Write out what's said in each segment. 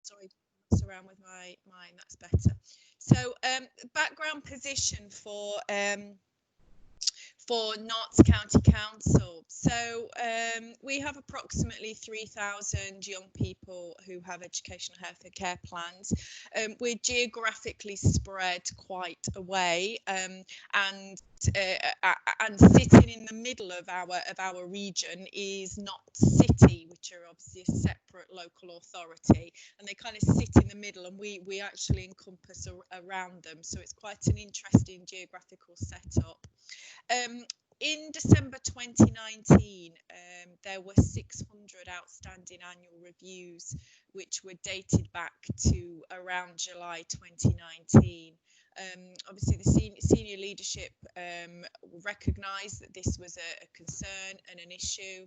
sorry, mess around with my mine. That's better. So background position for Notts County Council. So we have approximately 3,000 young people who have educational health and care plans. We're geographically spread quite away, and sitting in the middle of our region is Notts City, which are obviously a separate local authority, and they kind of sit in the middle, and we actually encompass around them. So it's quite an interesting geographical setup. In December 2019, there were 600 outstanding annual reviews, which were dated back to around July 2019. Obviously, the senior leadership recognised that this was a concern and an issue,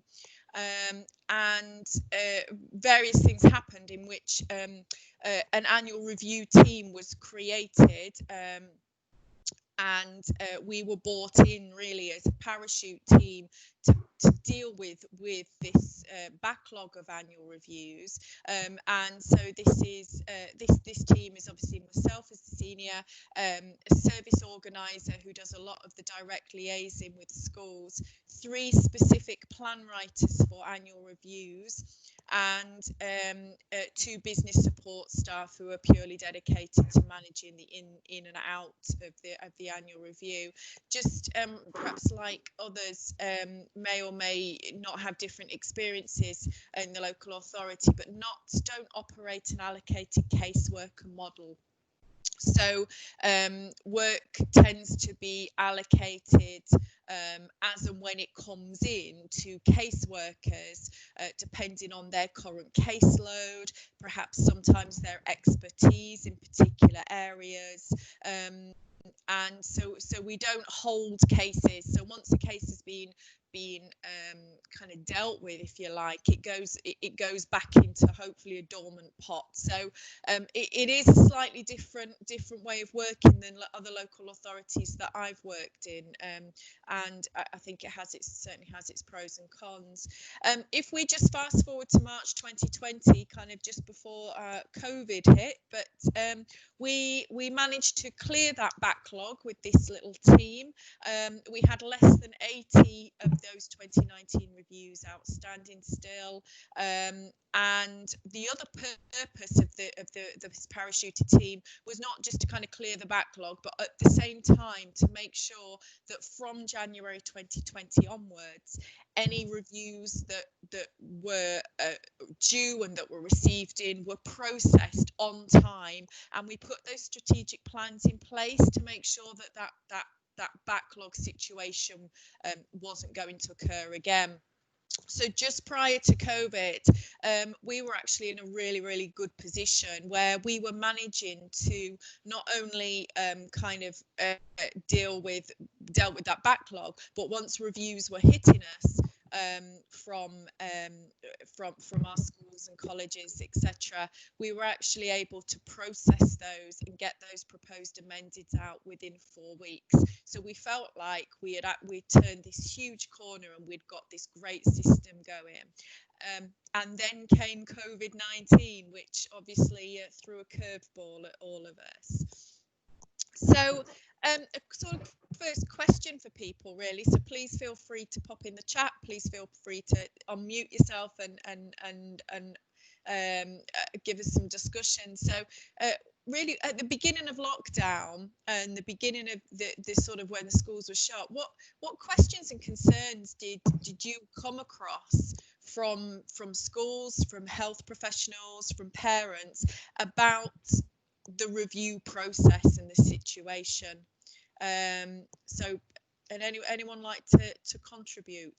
and various things happened in which an annual review team was created. And we were brought in really as a parachute team to deal with this backlog of annual reviews, and so this team is obviously myself as the senior, a service organizer who does a lot of the direct liaising with schools, 3 specific plan writers for annual reviews, and 2 business support staff who are purely dedicated to managing the in and out of the annual review. Just perhaps like others may or may not have different experiences in the local authority, but don't operate an allocated caseworker model. So work tends to be allocated as and when it comes in to caseworkers, depending on their current caseload, perhaps sometimes their expertise in particular areas. And so we don't hold cases. So once a case has been kind of dealt with, if you like, it goes back into hopefully a dormant pot. So it is a slightly different way of working than other local authorities that I've worked in, and I think it certainly has its pros and cons. If we just fast forward to March 2020, kind of just before COVID hit, but we managed to clear that backlog with this little team. We had less than 80 of those 2019 reviews outstanding still, and the other purpose of this parachuted team was not just to kind of clear the backlog, but at the same time to make sure that from January 2020 onwards, any reviews that were due and that were received in were processed on time, and we put those strategic plans in place to make sure that backlog situation wasn't going to occur again. So just prior to COVID, we were actually in a really, really good position where we were managing to not only dealt with that backlog, but once reviews were hitting us from our schools and colleges, etc., we were actually able to process those and get those proposed amended out within 4 weeks. So we felt like we turned this huge corner and we'd got this great system going. And then came COVID-19, which obviously threw a curveball at all of us. So a sort of first question for people, really. So please feel free to pop in the chat. Please feel free to unmute yourself and give us some discussion. So really, at the beginning of lockdown and the beginning of the sort of when the schools were shut, what questions and concerns did you come across from schools, from health professionals, from parents about the review process and the situation? So, and anyone like to contribute?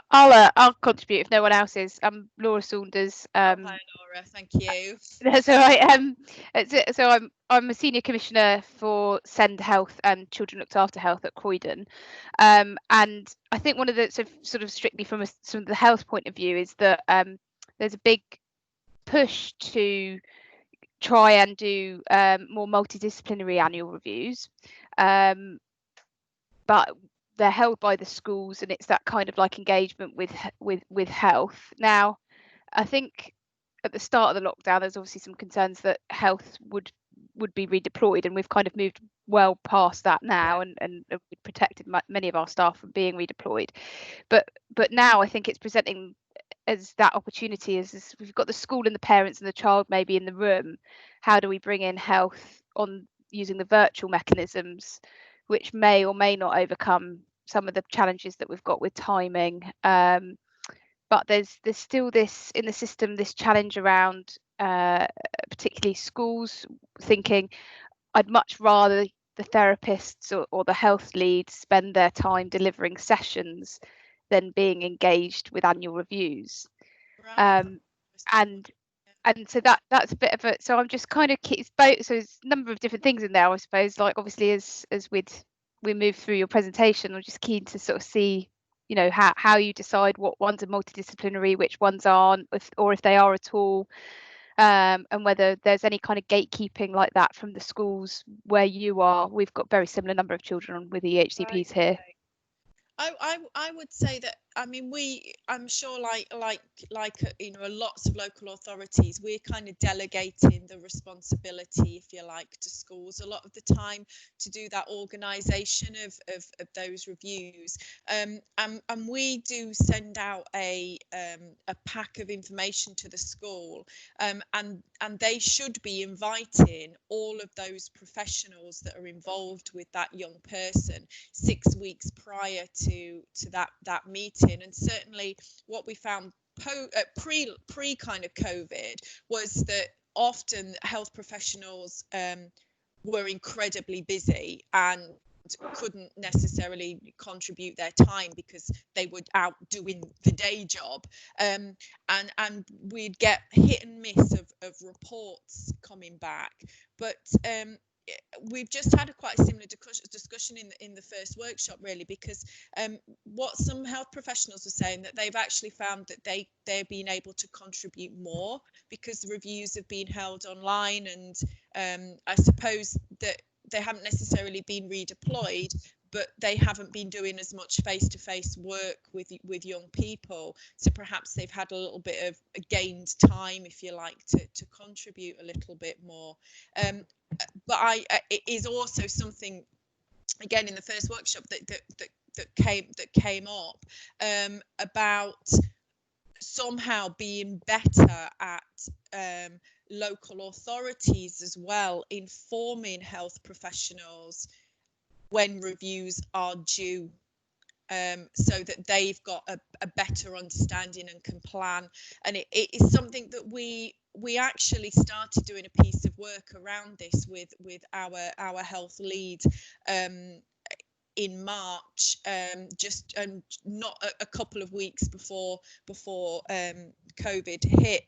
I'll contribute if no one else is. I'm Laura Saunders. Hi Laura, thank you. That's all right. So I'm a senior commissioner for Send Health and Children Looked After Health at Croydon, and I think one of the sort of strictly from the health point of view is that there's a big push to try and do more multidisciplinary annual reviews. but they're held by the schools, and it's that kind of like engagement with health. Now, I think at the start of the lockdown, there's obviously some concerns that health would be redeployed, and we've kind of moved well past that now, Yeah. and we've protected many of our staff from being redeployed. But now I think it's presenting as that opportunity is we've got the school and the parents and the child maybe in the room. How do we bring in health on using the virtual mechanisms, which may or may not overcome some of the challenges that we've got with timing? But there's still this in the system, this challenge around particularly schools thinking, I'd much rather the therapists or the health leads spend their time delivering sessions than being engaged with annual reviews. Right. That's Um, interesting. and and so that's a bit of a, so I'm just kind of it's both, so there's a number of different things in there, I suppose, like obviously as with we move through your presentation, I'm just keen to sort of see, you know, how you decide what ones are multidisciplinary, which ones aren't, or if they are at all, and whether there's any kind of gatekeeping like that from the schools where you are. We've got very similar number of children with Right. EHCPs here. Okay. I would say that, I mean, I'm sure, you know, lots of local authorities, we're kind of delegating the responsibility, if you like, to schools a lot of the time to do that organisation of those reviews. And we do send out a pack of information to the school, and they should be inviting all of those professionals that are involved with that young person 6 weeks prior to that meeting. And certainly what we found pre kind of COVID was that often health professionals were incredibly busy and couldn't necessarily contribute their time because they were out doing the day job, and we'd get hit and miss of reports coming back. But we've just had a quite a similar discussion in the first workshop, really, because what some health professionals were saying, that they've actually found that they're being able to contribute more because the reviews have been held online, and I suppose that they haven't necessarily been redeployed, but they haven't been doing as much face-to-face work with young people, so perhaps they've had a little bit of a gained time, if you like, to contribute a little bit more. But it is also something, again, in the first workshop that came up, about somehow being better at local authorities as well, informing health professionals when reviews are due, so that they've got a better understanding and can plan. And it is something that we actually started doing a piece of work around this with our health lead in March, just not a couple of weeks before COVID hit,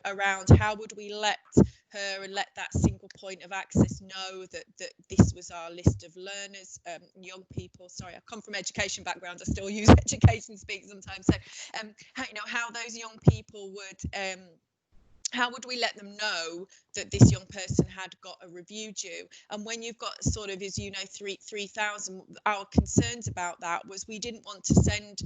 around how would we let her and let that single point of access know that this was our list of learners, young people. Sorry, I come from education background, I still use education speak sometimes. So how those young people would, how would we let them know that this young person had got a review due? And when you've got sort of, as you know, 3,000, our concerns about that was we didn't want to send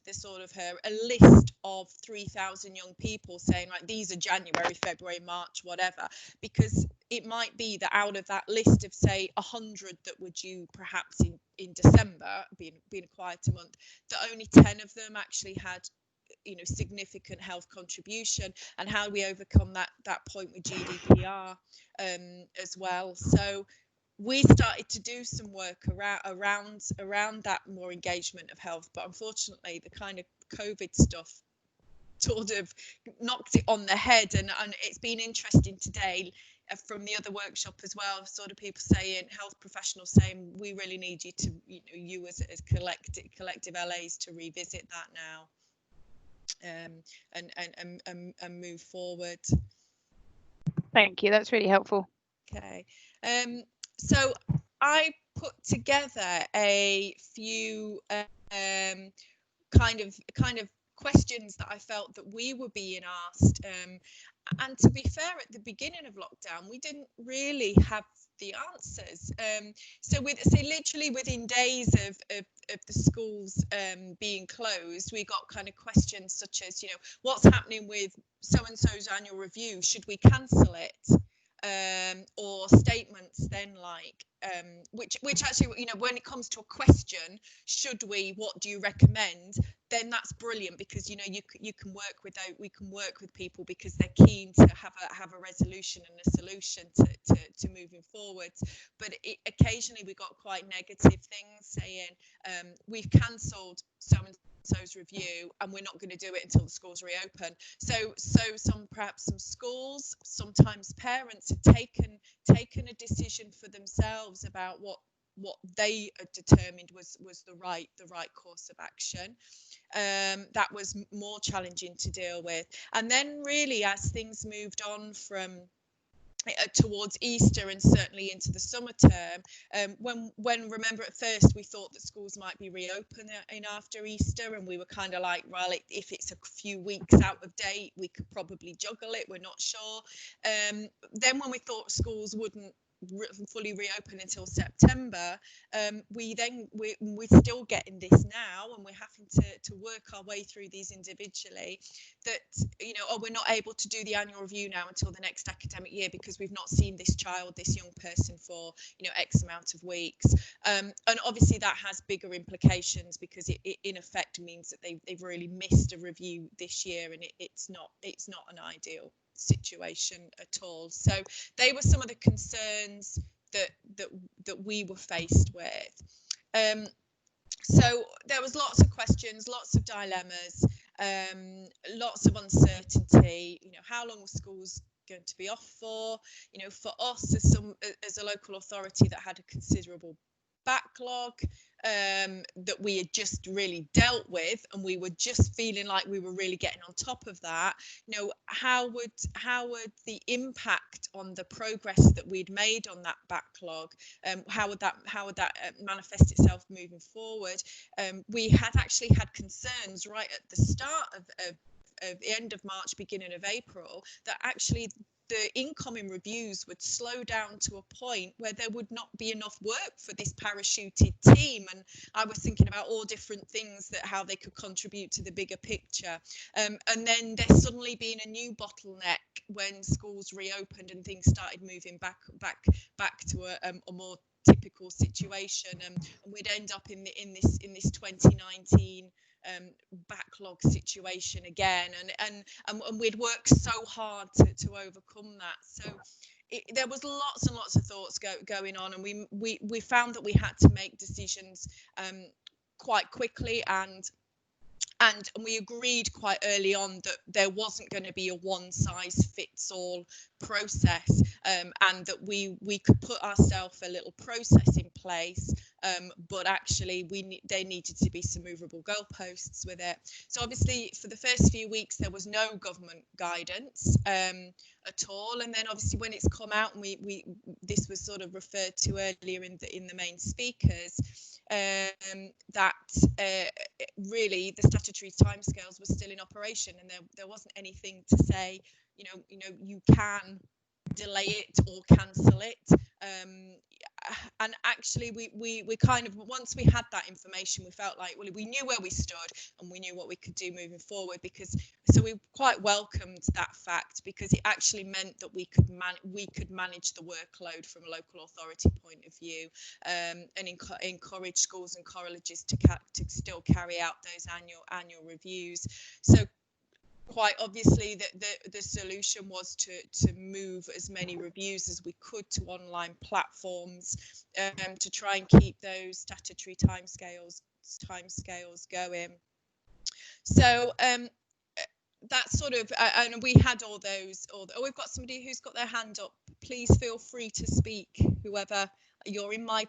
the sort of her a list of 3,000 young people saying, right, these are January, February, March, whatever, because it might be that out of that list of, say, 100 that were due perhaps in December, being a quieter month, that only 10 of them actually had, you know, significant health contribution. And how do we overcome that point with GDPR as well? So we started to do some work around that more engagement of health, but unfortunately the kind of COVID stuff sort of knocked it on the head. And it's been interesting today from the other workshop as well, sort of people saying, health professionals saying, we really need you to, you as collective LAs to revisit that now, and move forward. Thank you, that's really helpful. Okay, so I put together a few kind of questions that I felt that we were being asked, and to be fair, at the beginning of lockdown, we didn't really have the answers. So literally within days of the schools being closed, we got kind of questions such as, what's happening with so and so's annual review? Should we cancel it? Or statements then like which actually, when it comes to a question, should we, what do you recommend, then that's brilliant, because you can we can work with people because they're keen to have a resolution and a solution to moving forwards. But occasionally we got quite negative things saying we've cancelled so and so's review and we're not going to do it until the schools reopen. So perhaps some schools, sometimes parents have taken a decision for themselves about what they determined was the right course of action. That was more challenging to deal with. And then really, as things moved on from towards Easter and certainly into the summer term, when remember at first we thought that schools might be reopening after Easter, and we were kind of like, well, if it's a few weeks out of date, we could probably juggle it, we're not sure. Then when we thought schools wouldn't fully reopen until September, we're still getting this now, and we're having to work our way through these individually, that we're not able to do the annual review now until the next academic year because we've not seen this young person for X amount of weeks, and obviously that has bigger implications because it in effect means that they've really missed a review this year, and it's not an ideal situation at all. So they were some of the concerns that we were faced with. So there was lots of questions, lots of dilemmas, lots of uncertainty. How long were schools going to be off for? For us as a local authority that had a considerable backlog that we had just really dealt with, and we were just feeling like we were really getting on top of that. How would the impact on the progress that we'd made on that backlog, how would that manifest itself moving forward? We had actually had concerns right at the start of the end of March, beginning of April, that actually the incoming reviews would slow down to a point where there would not be enough work for this parachuted team. And I was thinking about all different things, that how they could contribute to the bigger picture. And then there's suddenly been a new bottleneck when schools reopened and things started moving back to a more typical situation, and we'd end up in this 2019 backlog situation again, and we'd worked so hard to overcome that. So there was lots and lots of thoughts going on, and we found that we had to make decisions quite quickly, and we agreed quite early on that there wasn't going to be a one-size-fits-all process, and that we could put ourselves a little process in place, but actually there needed to be some movable goalposts with it. So obviously for the first few weeks there was no government guidance at all, and then obviously when it's come out, and we this was sort of referred to earlier in the main speakers, that really the statutory timescales were still in operation, and there wasn't anything to say, you can delay it or cancel it. And actually we kind of, once we had that information, we felt like, well, we knew where we stood and we knew what we could do moving forward, so we quite welcomed that fact, because it actually meant that we could manage the workload from a local authority point of view, and encourage schools and colleges to still carry out those annual reviews. So quite obviously the solution was to move as many reviews as we could to online platforms, to try and keep those statutory timescales going. So that's sort of, and we had all those. We've got somebody who's got their hand up. Please feel free to speak, whoever. You're in my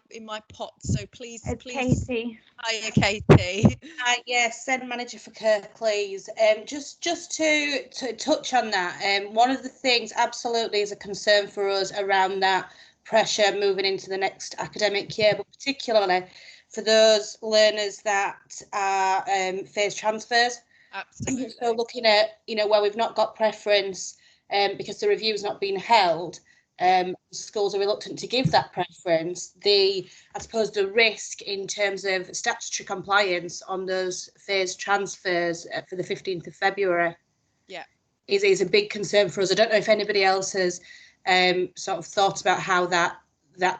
pot, so please. Katie. Hiya, Katie. Yes, SEND manager for Kirklees. Just to touch on that, one of the things absolutely is a concern for us around that pressure moving into the next academic year, but particularly for those learners that are phase transfers. Absolutely. So looking at, where we've not got preference, because the review's not been held, schools are reluctant to give that preference. I suppose the risk in terms of statutory compliance on those phased transfers for the 15th of February is a big concern for us. I don't know if anybody else has sort of thought about how that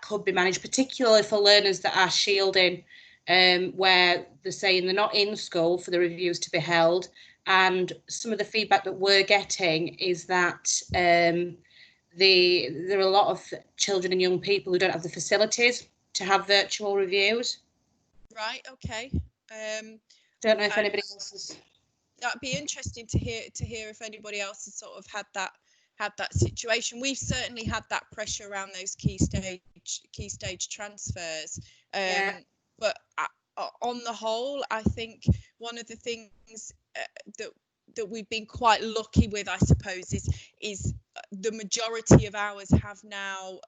could be managed, particularly for learners that are shielding, where they're saying they're not in school for the reviews to be held. And some of the feedback that we're getting is that there are a lot of children and young people who don't have the facilities to have virtual reviews. Right. Okay. Don't know if anybody else has. That'd be interesting to hear if anybody else has sort of had that situation. We've certainly had that pressure around those key stage transfers. But on the whole, I think one of the things that we've been quite lucky with, I suppose, is the majority of ours have now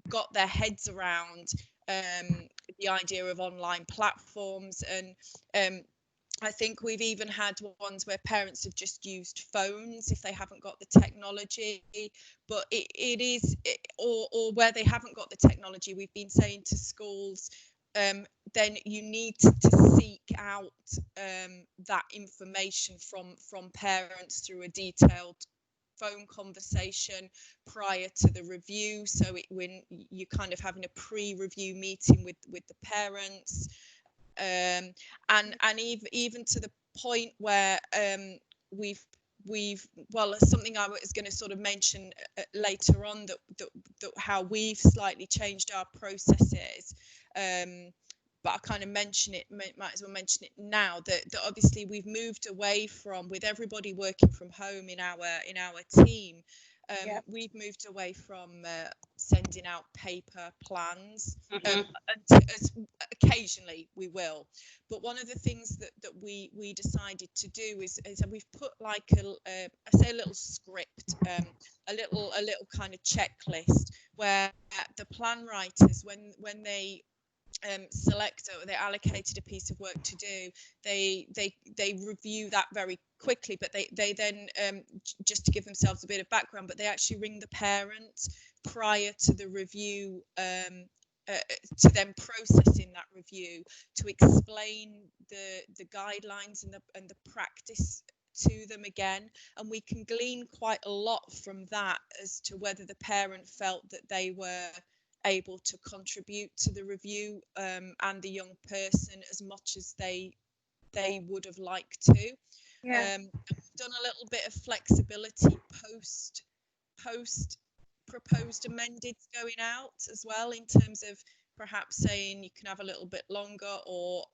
got their heads around the idea of online platforms, and I think we've even had ones where parents have just used phones if they haven't got the technology, but or where they haven't got the technology, we've been saying to schools, then you need to seek out that information from parents through a detailed phone conversation prior to the review. So when you're kind of having a pre-review meeting with the parents, and even to the point where we've something I was going to sort of mention later on, that how we've slightly changed our processes, but I kind of might as well mention it now, that obviously we've moved away from, with everybody working from home in our team, we've moved away from sending out paper plans. Occasionally we will, but one of the things that we decided to do is we've put like a little script, a little kind of checklist where the plan writers, when they select or they're allocated a piece of work to do, they review that very quickly, but they then just to give themselves a bit of background, but they actually ring the parent prior to the review, to them processing that review, to explain the guidelines and the practice to them again, and we can glean quite a lot from that as to whether the parent felt that they were able to contribute to the review, and the young person as much as they would have liked to. We've done a little bit of flexibility post proposed amended going out as well, in terms of perhaps saying you can have a little bit longer, or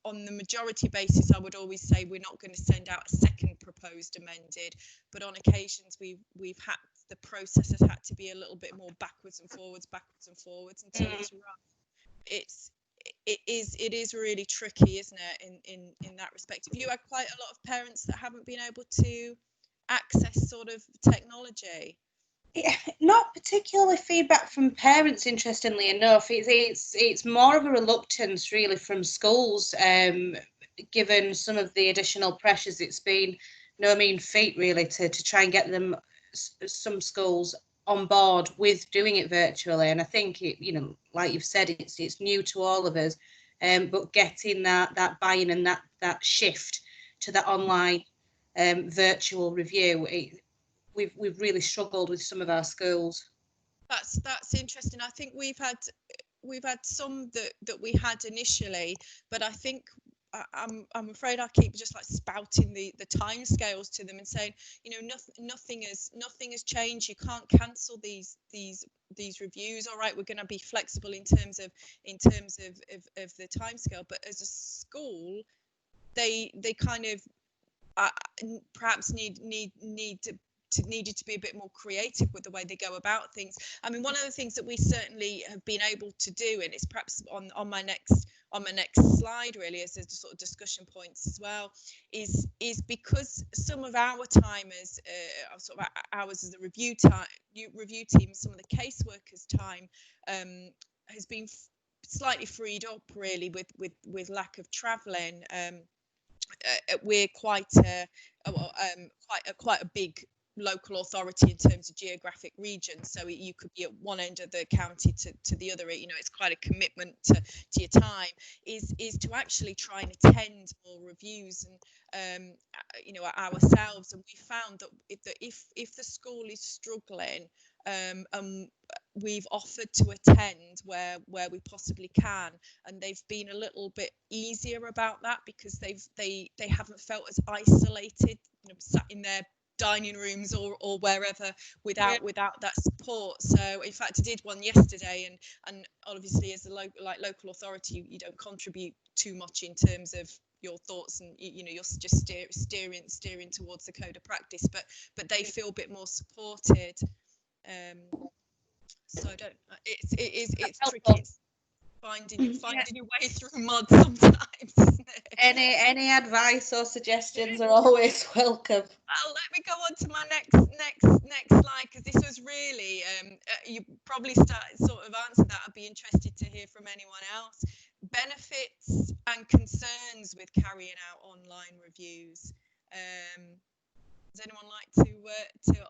on the majority basis, I would always say we're not going to send out a second proposed amended, but on occasions we've had, the process has had to be a little bit more backwards and forwards until it's right. It is really tricky, isn't it, in that respect. Have you had quite a lot of parents that haven't been able to access sort of technology? Not particularly feedback from parents, interestingly enough. It's more of a reluctance really from schools, given some of the additional pressures. It's been no mean feat really to try and get them, some schools, on board with doing it virtually. And I think like you've said, it's new to all of us, but getting that buy-in and that shift to that online virtual review, we've really struggled with some of our schools. That's interesting. I think we've had some that we had initially, but I think I'm afraid I keep just like spouting the time scales to them and saying, nothing has changed. You can't cancel these reviews. All right, we're going to be flexible in terms of the time scale, but as a school, they kind of perhaps needed to be a bit more creative with the way they go about things. I mean, one of the things that we certainly have been able to do, and it's perhaps on my next slide really as a sort of discussion points as well, is because some of our time as sort of ours as a review team, some of the caseworkers' time has been slightly freed up really with lack of travelling. We're quite a big local authority in terms of geographic region, so you could be at one end of the county to the other. You know, it's quite a commitment to your time, is to actually try and attend more reviews, and you know, ourselves. And we found that if the school is struggling, we've offered to attend where we possibly can, and they've been a little bit easier about that, because they haven't felt as isolated, you know, sat in their dining rooms or wherever without that support. So in fact, I did one yesterday, and obviously as a local authority, you don't contribute too much in terms of your thoughts, and you know, you're just steering towards the code of practice, but they feel a bit more supported. So I don't. It's tricky. It's finding your way through mud sometimes, isn't it? Any advice or suggestions are always welcome. Well, let me go on to my next slide, because this was really you probably sort of answered that. I'd be interested to hear from anyone else. Benefits and concerns with carrying out online reviews. Does anyone like to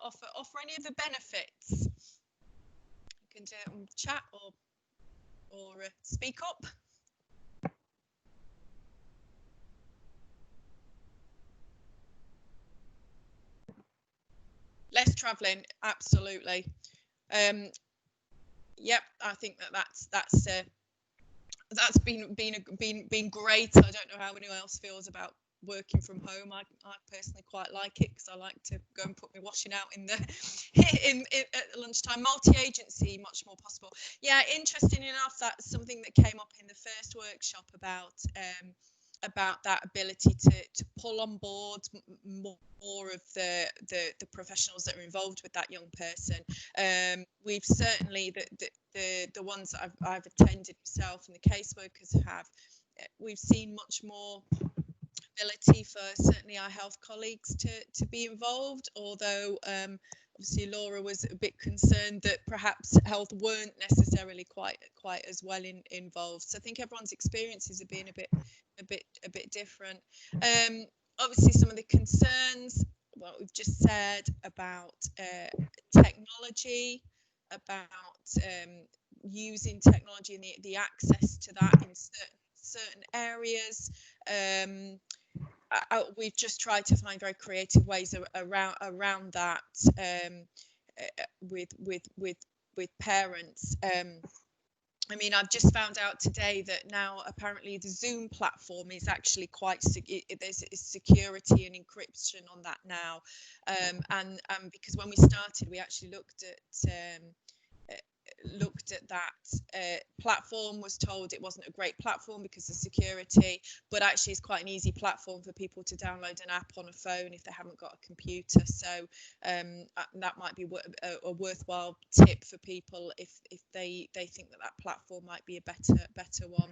offer any of the benefits? You can do it in chat or speak up. Less travelling, absolutely. Yep, I think that's been great. I don't know how anyone else feels about working from home. I personally quite like it, because I like to go and put my washing out in the at lunchtime. Multi-agency, much more possible. Yeah, interesting enough, that's something that came up in the first workshop about that ability to pull on board more of the professionals that are involved with that young person. We've certainly the ones that I've attended myself, and the caseworkers have, we've seen much more ability for certainly our health colleagues to be involved, although obviously Laura was a bit concerned that perhaps health weren't necessarily quite as well involved. So I think everyone's experiences are being a bit different. Obviously some of the concerns, what we've just said about technology, about using technology and the access to that in certain areas. We've just tried to find very creative ways around that with parents. I mean, I've just found out today that now apparently the Zoom platform is actually quite there's security and encryption on that now, and because when we started, we actually looked at that platform, was told it wasn't a great platform because of security, but actually it's quite an easy platform for people to download an app on a phone if they haven't got a computer. So that might be a worthwhile tip for people if they think that platform might be a better one.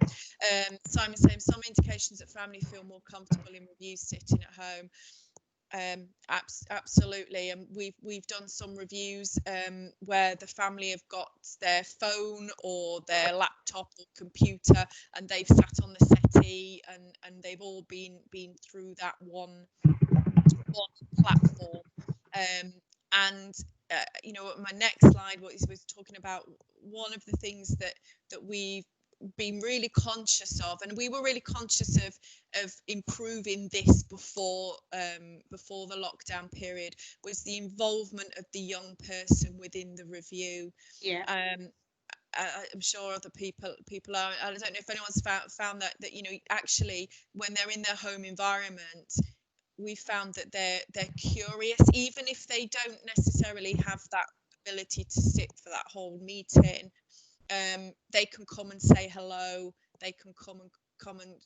Simon's saying some indications that family feel more comfortable in reviews sitting at home. Absolutely, and we've done some reviews where the family have got their phone or their laptop or computer, and they've sat on the settee, and they've all been through that one platform. And you know, my next slide was talking about one of the things that we've been really conscious of, and we were really conscious of improving this before the lockdown period, was the involvement of the young person within the review. I'm sure other people are. I don't know if anyone's found that you know, actually when they're in their home environment, we found that they're curious, even if they don't necessarily have that ability to sit for that whole meeting. They can come and say hello. They can come and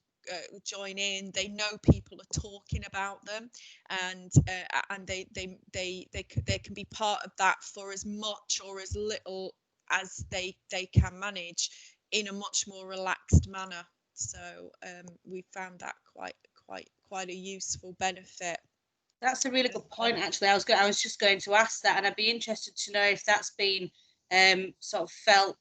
join in. They know people are talking about them, and they can be part of that for as much or as little as they can manage in a much more relaxed manner. So we found that quite a useful benefit. That's a really good point, actually. I was just going to ask that, and I'd be interested to know if that's been sort of felt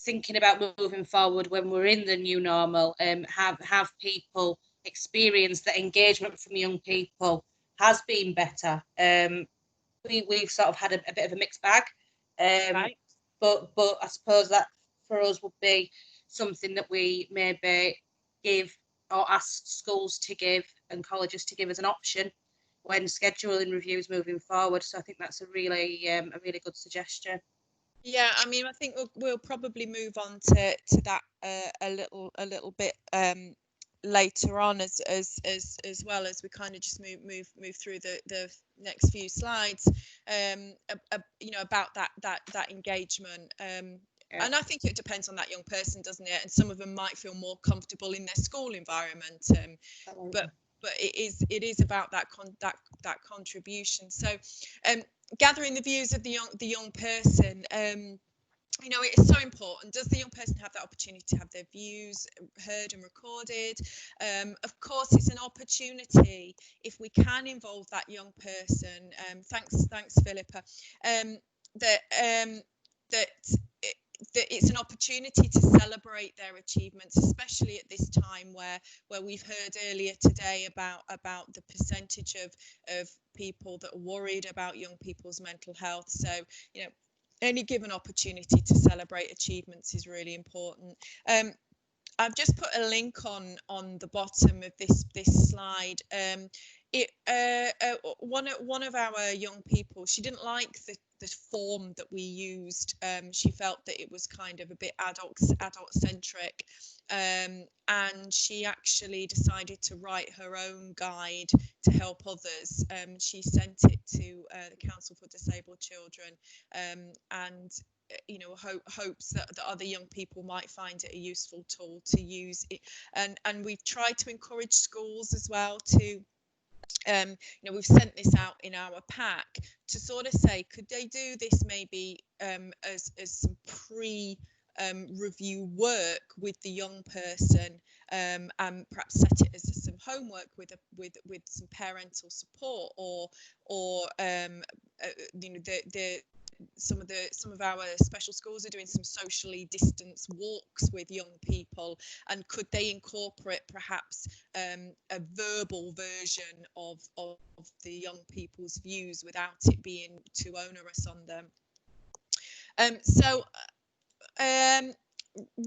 thinking about moving forward when we're in the new normal. Have people experienced that engagement from young people has been better? we've sort of had a bit of a mixed bag. Right. But I suppose that for us would be something that we maybe give or ask schools to give and colleges to give as an option when scheduling reviews moving forward. So I think that's a really good suggestion. Yeah, I mean, I think we'll probably move on to that a little bit later on as well, as we kind of just move through the next few slides, you know, about that engagement. Yeah. And I think it depends on that young person, doesn't it? And some of them might feel more comfortable in their school environment, but it is about that contribution. So, gathering the views of the young person. You know, it is so important. Does the young person have that opportunity to have their views heard and recorded? Of course, it's an opportunity if we can involve that young person. Thanks, Philippa. That it's an opportunity to celebrate their achievements, especially at this time where we've heard earlier today about the percentage of people that are worried about young people's mental health. So, you know, any given opportunity to celebrate achievements is really important. I've just put a link on the bottom of this slide. One of our young people, she didn't like the form that we used. She felt that it was kind of a bit adult centric, and she actually decided to write her own guide to help others. She sent it to the Council for Disabled Children, and you know, hopes that other young people might find it a useful tool to use it. And we've tried to encourage schools as well to, you know, we've sent this out in our pack to sort of say, could they do this maybe as some review work with the young person, and perhaps set it as some homework with some parental support, or you know, some of our special schools are doing some socially distanced walks with young people, and could they incorporate perhaps a verbal version of the young people's views without it being too onerous on them. So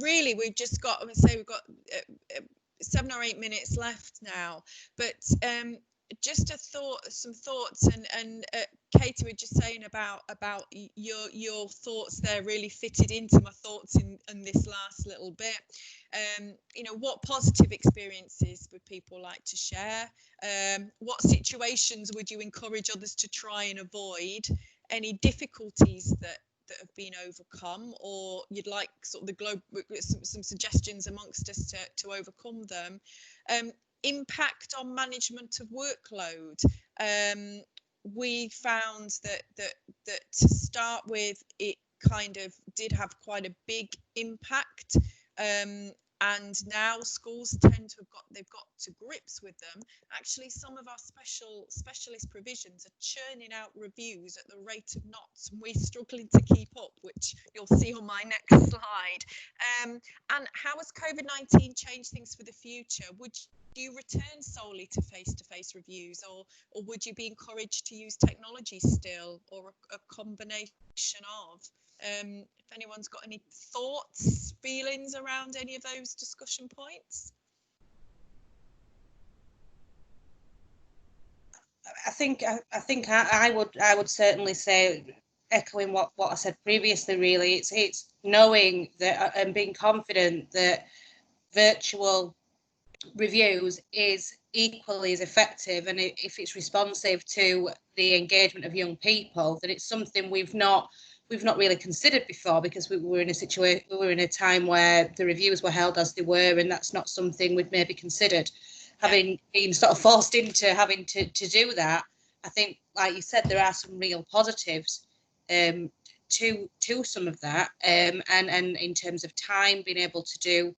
really we've just got, I would say we've got 7 or 8 minutes left now, but just some thoughts, and Katie were just saying about your thoughts there really fitted into my thoughts in this last little bit. You know, what positive experiences would people like to share? What situations would you encourage others to try and avoid? Any difficulties that have been overcome, or you'd like sort of the globe, some suggestions amongst us to overcome them? Impact on management of workload. We found that to start with, it kind of did have quite a big impact, and now schools tend to they've got to grips with them. Actually, some of our specialist provisions are churning out reviews at the rate of knots, and we're struggling to keep up, which you'll see on my next slide. And how has COVID-19 changed things for the future? Would you return solely to face-to-face reviews, or would you be encouraged to use technology still, or a combination of? If anyone's got any thoughts, feelings around any of those discussion points? I think I would certainly say, echoing what I said previously, really, it's knowing that and being confident that virtual reviews is equally as effective, and if it's responsive to the engagement of young people, then it's something we've not really considered before, because we were in a time where the reviews were held as they were, and that's not something we'd maybe considered. Having been sort of forced into having to do that, I think, like you said, there are some real positives to some of that, and in terms of time, being able to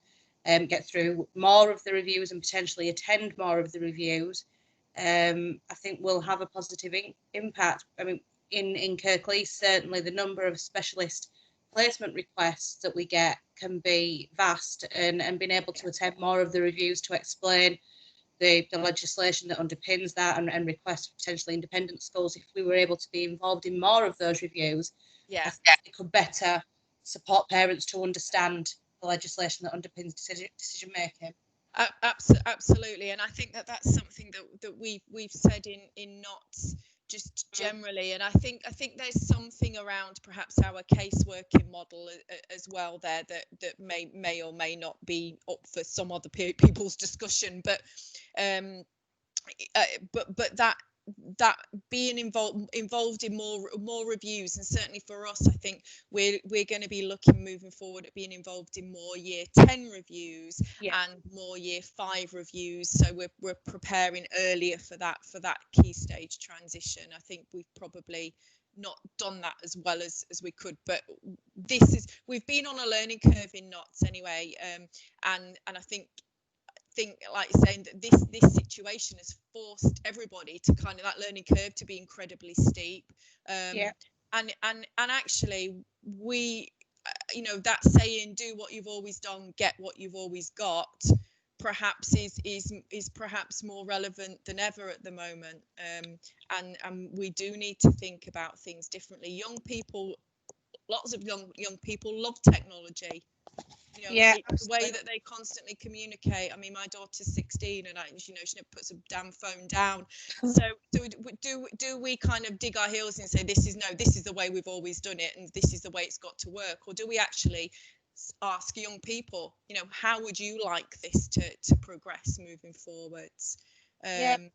get through more of the reviews and potentially attend more of the reviews, I think will have a positive impact. I mean, in Kirklees, certainly the number of specialist placement requests that we get can be vast, and being able to attend more of the reviews to explain the legislation that underpins that and request for potentially independent schools, if we were able to be involved in more of those reviews, I think it could better support parents to understand the legislation that underpins decision making. Absolutely, and I think that that's something that we've said in Knots just generally, and I think there's something around perhaps our caseworking model as well there that may or may not be up for some other people's discussion, but that being involved in more reviews, and certainly for us, I think we're going to be looking moving forward at being involved in more year 10 reviews and more year 5 reviews, so we're preparing earlier for that key stage transition. I think we've probably not done that as well as we could, but we've been on a learning curve in Knots anyway, and I think like you're saying, that this situation has forced everybody to kind of that learning curve to be incredibly steep, and actually we that saying, do what you've always done, get what you've always got, perhaps is perhaps more relevant than ever at the moment, and we do need to think about things differently. Lots of young people love technology. The way that they constantly communicate. I mean, my daughter's 16, and she never puts a damn phone down. So do we kind of dig our heels and say this is the way we've always done it, and this is the way it's got to work, or do we actually ask young people, how would you like this to progress moving forwards? And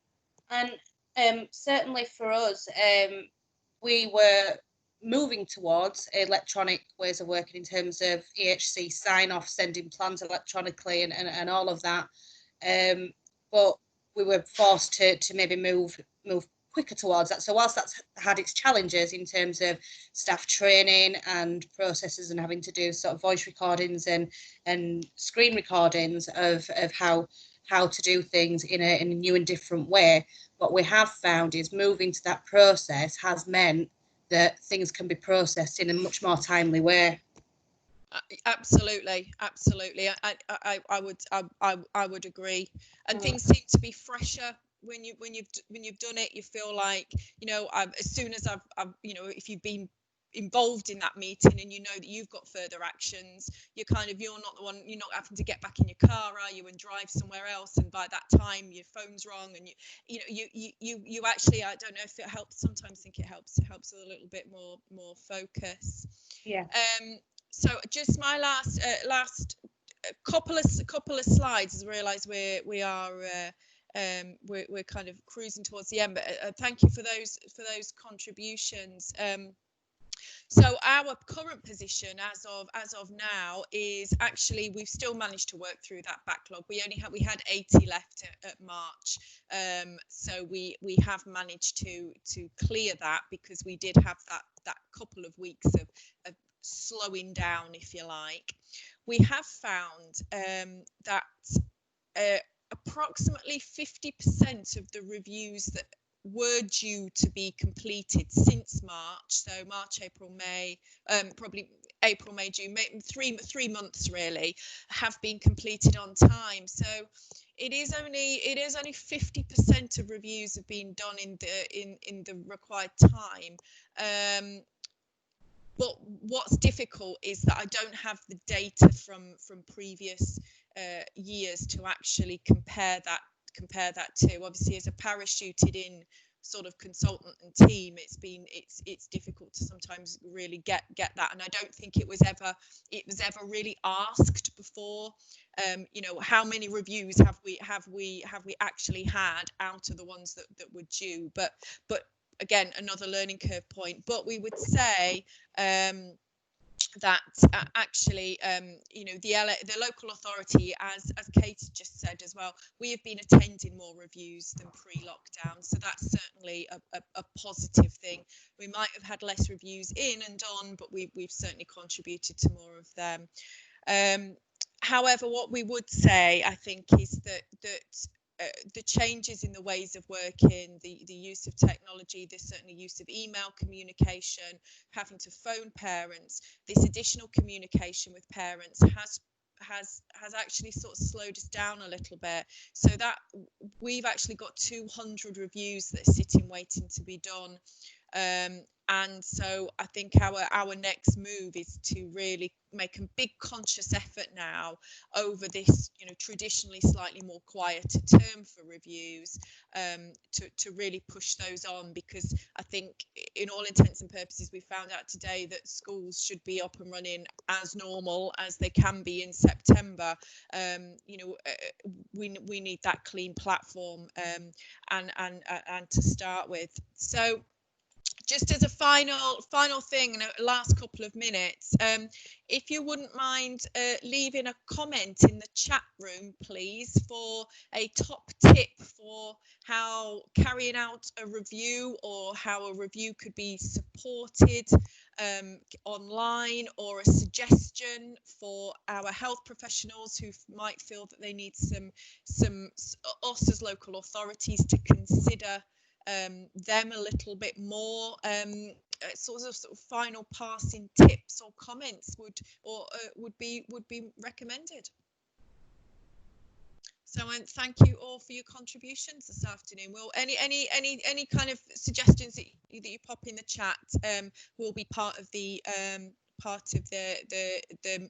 certainly for us, we were moving towards electronic ways of working in terms of EHC sign-off, sending plans electronically and all of that. But we were forced to maybe move quicker towards that. So whilst that's had its challenges in terms of staff training and processes and having to do sort of voice recordings and screen recordings of how to do things in a new and different way, what we have found is moving to that process has meant that things can be processed in a much more timely way. Absolutely. I would agree, and things seem to be fresher when you've done it. You feel like as soon as I've if you've been involved in that meeting and that you've got further actions, you're not the one, you're not having to get back in your car, are you, and drive somewhere else, and by that time your phone's rung, and you actually, I don't know if it helps, sometimes think it helps with a little bit more focus. So just my last couple of slides, as I realise we're kind of cruising towards the end, but thank you for those contributions. So our current position as of now is actually we've still managed to work through that backlog. We had 80 left at March, so we have managed to clear that, because we did have that couple of weeks of slowing down, if you like. We have found that approximately 50% of the reviews that were due to be completed since March, so March, April, May, probably April, May, June, May, three months really, have been completed on time. So it is only 50% of reviews have been done in the required time. But what's difficult is that I don't have the data from previous years to actually compare that to. Obviously, as a parachuted in sort of consultant and team, it's difficult to sometimes really get that, and I don't think it was ever really asked before. How many reviews have we actually had out of the ones that were due? But again, another learning curve point. But we would say that actually, the local authority, as Kate just said as well, we have been attending more reviews than pre-lockdown, so that's certainly a positive thing. We might have had less reviews in and on, but we've certainly contributed to more of them. However, what we would say, I think, is that the changes in the ways of working, the use of technology, there's certainly use of email communication, having to phone parents, this additional communication with parents has actually sort of slowed us down a little bit, so that we've actually got 200 reviews that are sitting waiting to be done. And so I think our next move is to really make a big conscious effort now over this, you know, traditionally slightly more quieter term for reviews, to really push those on, because I think in all intents and purposes we found out today that schools should be up and running as normal as they can be in September. You know, we need that clean platform, and to start with. So just as a final thing in a last couple of minutes, if you wouldn't mind leaving a comment in the chat room, please, for a top tip for how carrying out a review, or how a review could be supported online, or a suggestion for our health professionals who might feel that they need some us as local authorities to consider them a little bit more. Sort of final passing tips or comments would be recommended. So thank you all for your contributions this afternoon. Well, any kind of suggestions that you pop in the chat will be part of the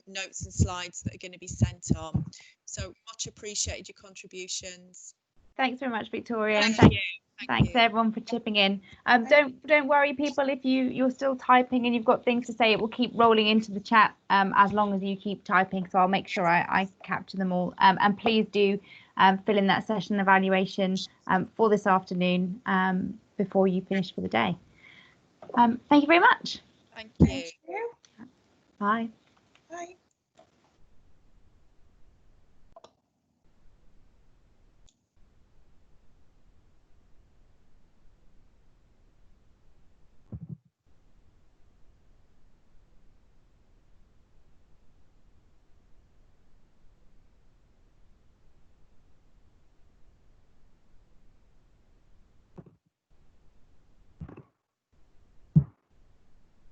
notes and slides that are going to be sent on. So much appreciated your contributions. Thanks very much, Victoria. Thank you. Thanks everyone for chipping in. Don't worry, people, if you're still typing and you've got things to say, it will keep rolling into the chat as long as you keep typing. So I'll make sure I capture them all. And please do fill in that session evaluation for this afternoon before you finish for the day. Thank you very much. Thank you. Bye. Bye.